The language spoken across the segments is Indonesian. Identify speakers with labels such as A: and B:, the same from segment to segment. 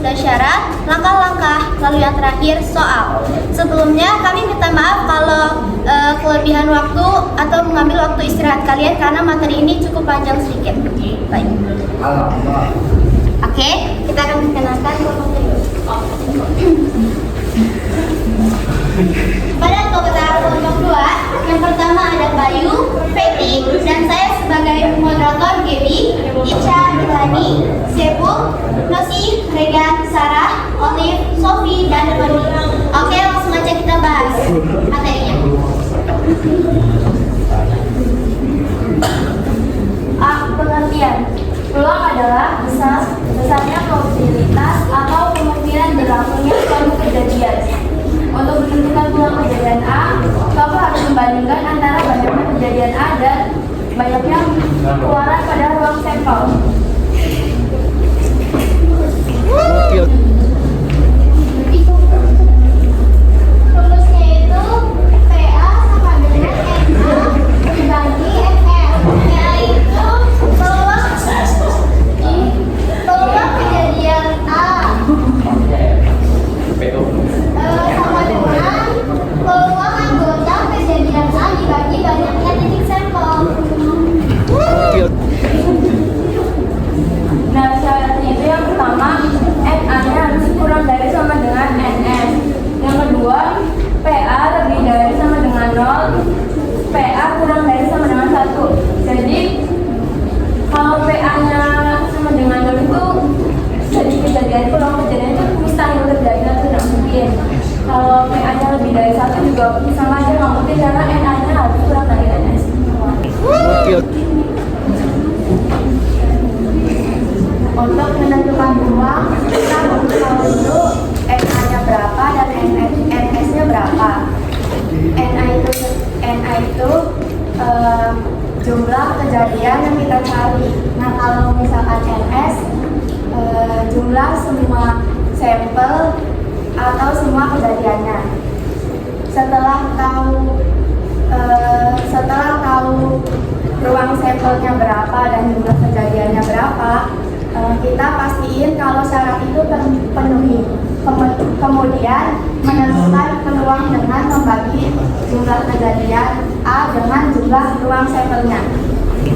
A: sudah syarat, langkah-langkah, lalu yang terakhir soal. Sebelumnya kami minta maaf kalau kelebihan waktu atau mengambil waktu istirahat kalian karena materi ini cukup panjang sedikit. Baik. Oke, kita akan perkenalkan kelompok dulu. Pada kelompok 2, yang pertama ada Bayu, Feti, dan saya sebagai moderator Gaby, Ica, Ilani, Sebu, Nosi, Regan, Sarah, Olive, Sofi, dan Roni. Oke, langsung aja kita bahas materinya. Pengertian. Peluang adalah besarnya probabilitas atau kemungkinan berlakunya suatu kejadian. Untuk menentukan peluang kejadian A, kamu harus membandingkan antara banyaknya kejadian A dan banyaknya keluaran pada ruang sampel. Rumusnya itu PA sama dengan NA dibagi NF. PA itu peluang kejadian A sama dengan peluang anggota kejadian A dibagi banyaknya titik sampel.
B: Nah, syaratnya itu yang pertama, NA-nya harus kurang dari sama dengan NS. Yang kedua, PA lebih dari sama dengan 0, PA kurang dari sama dengan 1. Jadi, kalau PA-nya sama dengan 0 itu jadi kejadian, peluang kejadian itu mustahil terjadi dan tidak mungkin. Kalau PA-nya lebih dari 1 juga sama aja nggak mungkin karena NA-nya harus kurang dari NS.
A: Untuk menentukan peluang, kita harus tahu dulu NA-nya berapa dan NS-nya berapa. NA itu jumlah kejadian yang kita cari. Nah, kalau misalkan NS jumlah semua sampel atau semua kejadiannya. Setelah tahu ruang sampelnya berapa dan jumlah kejadiannya berapa, kita pastiin kalau syarat itu terpenuhi. Kemudian menentukan peluang dengan membagi jumlah kejadian A dengan jumlah ruang sampelnya.
B: Di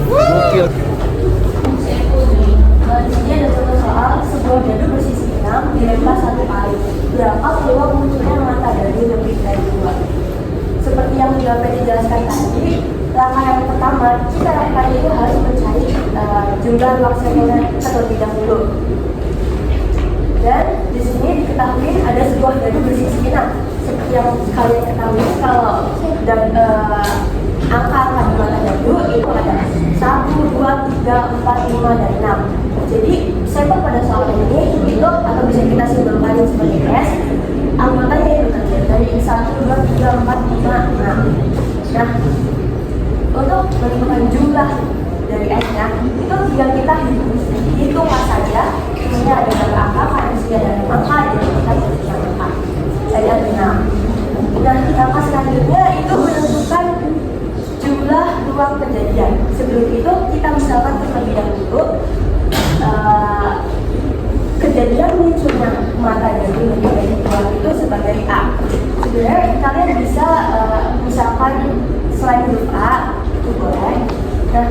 B: sini ada contoh soal sebuah dadu bersisi 6 dilempar 1 kali. Berapa peluang munculnya mata dadu lebih dari 2? Seperti yang sudah dijelaskan tadi, langkah yang pertama kita lakukan itu harus mencari jumlah ruang sampelnya terlebih dahulu. Dan di sini diketahui ada sebuah dadu bersisi 6. Seperti yang kalian ketahui kalau angka di mata dadu itu ada 1, 2, 3, 4, 5, dan 6. Jadi sampel pada soal ini itu atau bisa kita simpulkan sebagai S, anggotanya itu terdiri dari 1, 2, 3, 4, 5, 6. Nah, untuk menentukan jumlah dari S-nya itu tinggal kita hitung saja. Ini ada berapa angka, karena di sini ada 6 angka, jadi kita bisa angka. Tadi ada 6. Nah, langkah selanjutnya itu menentukan jumlah ruang kejadian. Sebelum itu kita misalkan terlebih dahulu kejadian munculnya mata dadu lebih dari 2 itu sebagai A. Sebenarnya kalian bisa misalkan selain huruf A itu boleh. Nah,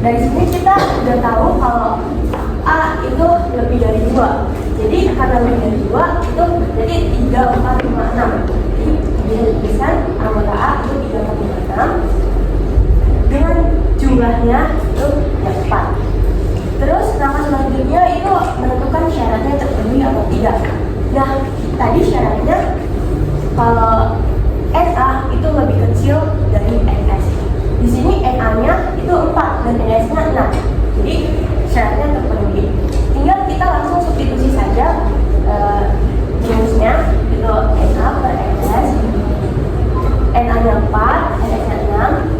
B: dari sini kita sudah tahu kalau A itu lebih dari 2. Jadi karena lebih dari 2 itu jadi 3, 4, 5, 6. Jadi tulisan anggota A itu 3, 4, 5, 6 dengan jumlahnya itu yang 4. Terus langkah selanjutnya itu menentukan syaratnya terpenuhi atau tidak. Nah, tadi syaratnya kalau NA itu lebih kecil dari NS. Di sini NA-nya itu 4 dan NS-nya 6. Jadi syaratnya terpenuhi. Tinggal kita langsung substitusi saja rumusnya itu NA per NS. NA-nya 4, NS-nya 6.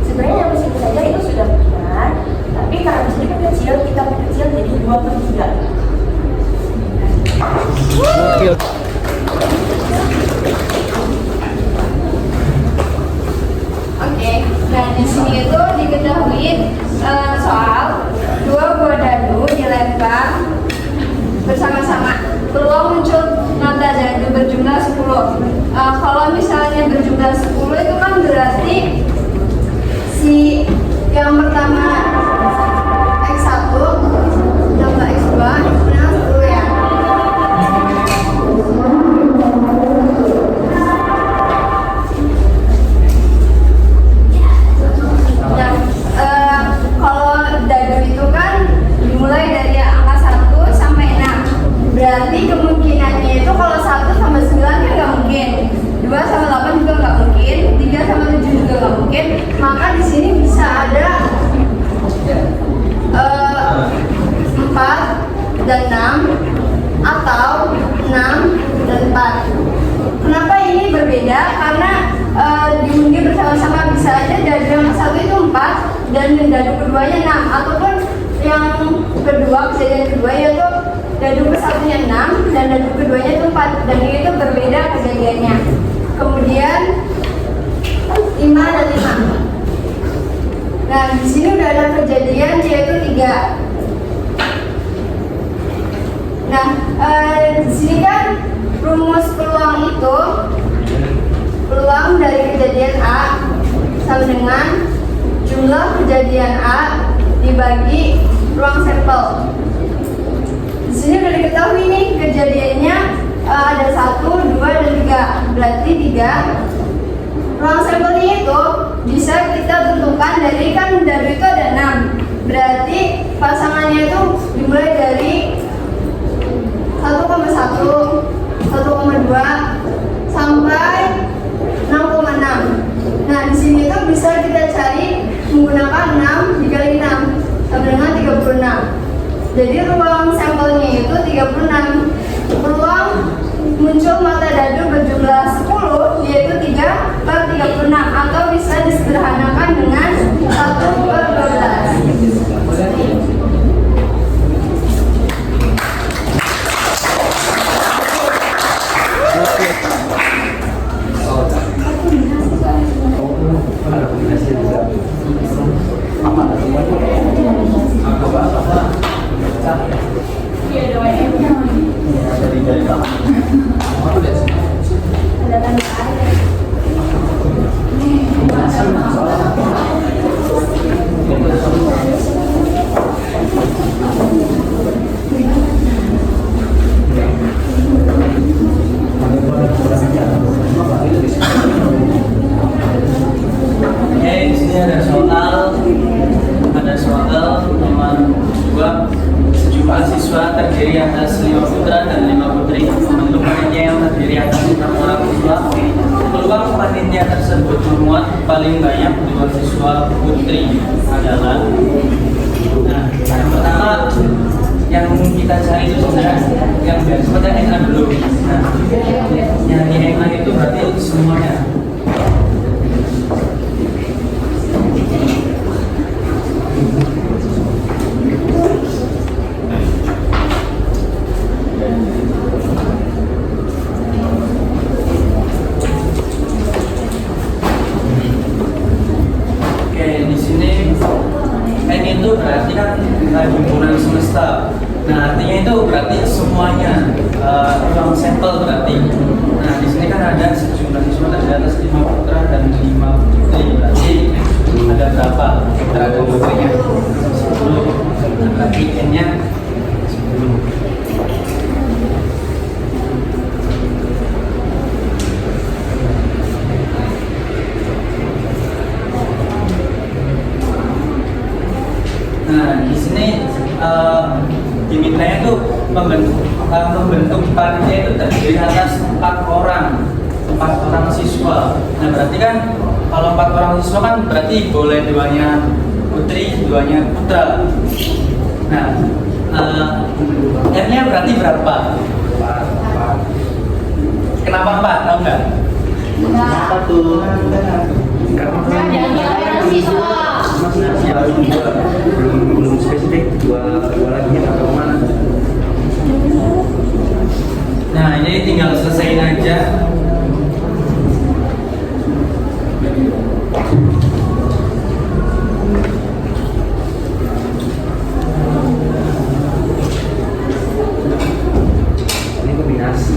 B: Sebenarnya yang di saja itu sudah benar, tapi karena di sini kecil, kita perkecil jadi 2/3.
A: Oke, nah di sini itu diketahui soal 2 buah dadu dilempar bersama-sama. Kalau misalnya berjumlah 10 itu kan berarti si yang pertama X1 tambah X2 itu 10 ya. Nah, kalau dadu itu kan dimulai dari angka 1 sampai 6. Berarti kemungkinannya itu kalau 1 sama 9 kan nggak mungkin, 2 sama 8 juga nggak mungkin, 3 sama 7 juga nggak mungkin. Maka di sini bisa ada 4 dan 6 atau 6 dan 4. Kenapa ini berbeda? Karena diundi bersama-sama bisa aja dadu yang satu itu 4 dan dadu keduanya 6, ataupun yang kedua, kejadian kedua yaitu dadu persatunya 6 dan dadu keduanya itu 4, dan ini itu berbeda kejadiannya. Kemudian 5 dan 5. Nah, di sini udah ada kejadian yaitu 3. Nah, di sini kan rumus peluang itu, peluang dari kejadian A sama dengan jumlah kejadian A dibagi ruang sampel. Di sini udah diketahui nih kejadiannya ada 1, 2, dan 3. Berarti 3. Ruang sampelnya itu bisa kita tentukan dari, kan dadu itu ada 6. Berarti pasangannya itu dimulai dari 1,1, 1,2 sampai 6,6. Nah, di sini tuh bisa kita cari menggunakan 6 dikali 6 sama dengan 36. Jadi ruang sampelnya itu 36. Peluang muncul mata dadu berjumlah 10 yaitu 3/36, atau bisa disederhanakan dengan 1/12.
C: Sejumlah siswa terdiri atas 5 putra dan 5 putri. Untuk panitia yang terdiri atas 6 orang siswa, peluang panitia tersebut memuat paling banyak 2 siswa putri adalah, nah, yang pertama yang kita cari itu sebenarnya yang biasanya enak dulu. Nah, yang enak itu berarti semuanya. Berarti kan himpunan semesta. Nah, artinya itu berarti semuanya ruang sampel berarti. Nah, di sini kan ada sejumlah siswa ada atas 5 putra dan 5 putri. Berarti ada berapa putra dan putrinya? 10. Nah, berarti n-nya 10. Nah, di sini dimintanya tuh membentuk panitia itu terdiri atas 4 orang siswa. Nah, berarti kan kalau 4 orang siswa kan berarti boleh 2-nya putri, 2-nya putra. Nah, n-nya berarti berapa? 4. Kenapa 4? Tahu nggak? Kenapa tuh? Karena
A: siswa.
C: Belum spesifik dua lagi atau mana. Nah, ini tinggal selesaiin aja. Ini kombinasi.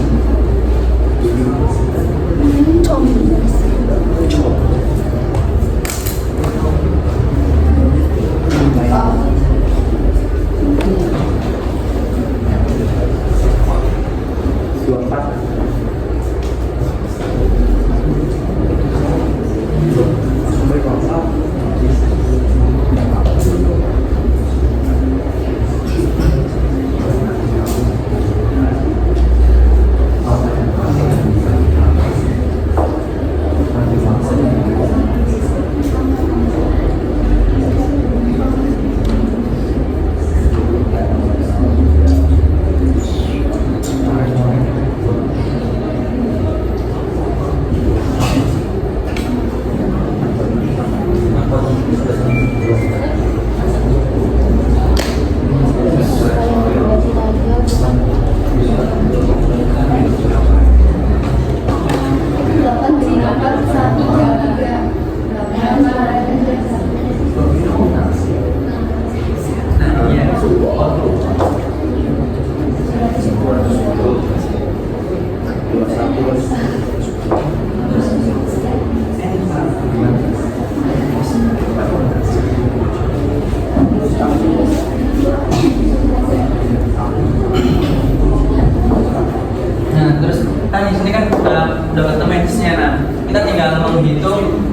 C: Nah, terus kan di sini kan udah ketemu medisnya. Nah, kita tinggal menghitung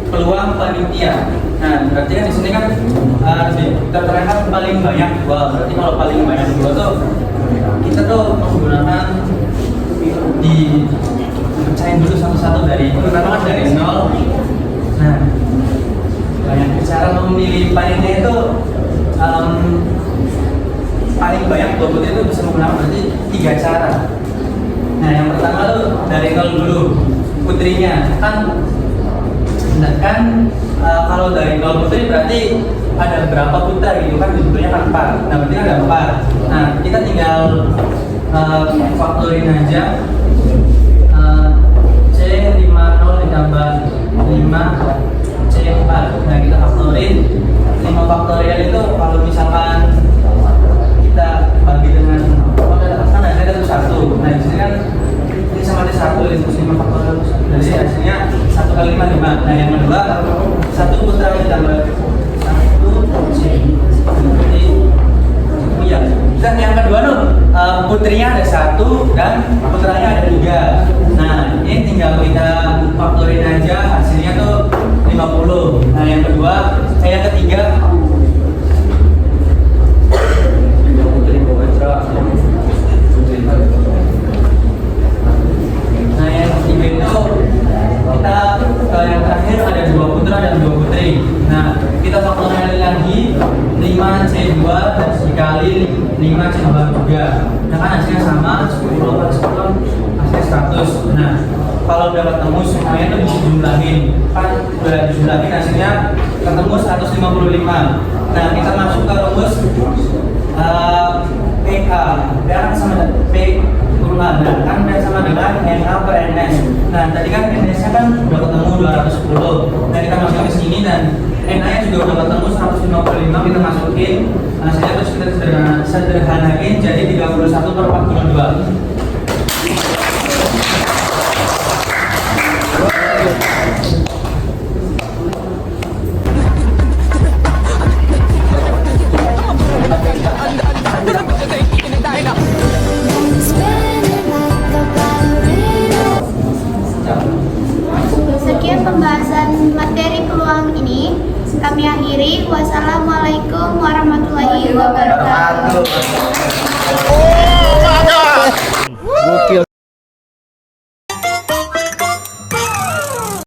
C: peluang panitia. Nah, berarti kan di sini kan terterangkan paling banyak dua. Berarti kalau paling banyak dua tuh kita tuh menggunakan dipecahin dulu satu-satu dari pertama kan dari 0. Nah, cara memilih panitia itu paling banyak dua putri itu bisa menggunakan berarti 3 cara. Nah, yang pertama tuh dari 0 dulu putrinya kan. Nah, kan kalau dari 0 putri berarti ada berapa putra gitu kan, jumlahnya kan 4. Nah, berarti ada 4. Nah, kita tinggal faktorin aja. C50 ditambah 5 C4. Nah, kita faktorin 5 faktorial itu kalau misalkan kita bagi dengan kan ada itu 1. Nah, di sini kan ini sama ada 1 itu 5 faktorial. Jadi hasilnya 1 kali 5 5. Nah, yang kedua 1 putra ditambah 1 C. Jadi iya. Dan yang kedua tuh putrinya ada 1 dan putranya ada 3. Nah, ini tinggal kita faktorin aja, hasilnya tuh 50. Nah, yang kedua, yang ketiga nah, yang ketiga itu kita yang terakhir ada 2 putra dan 2 putri. Nah, kita faktorin lagi 5C2 dan dikali 5C2. Nah, kan hasilnya sama 10 kali 10 hasilnya 100. Nah, kalau udah ketemu semuanya itu dijumlahin, kan udah dijumlahin hasilnya ketemu 155. Nah, kita masuk ke rumus PA. PA kan sama P kurung A, kan sama dengan NA per NS. Nah, tadi kan NS nya kan udah ketemu 210. Nah, kita masukin ke sini dan NA nya juga udah ketemu 155, kita masukin. Hasilnya terus kita sederhanain jadi 31/42.
A: Sekian pembahasan materi peluang ini. Kami akhiri. Wassalamualaikum warahmatullahi wabarakatuh.
D: Gokil.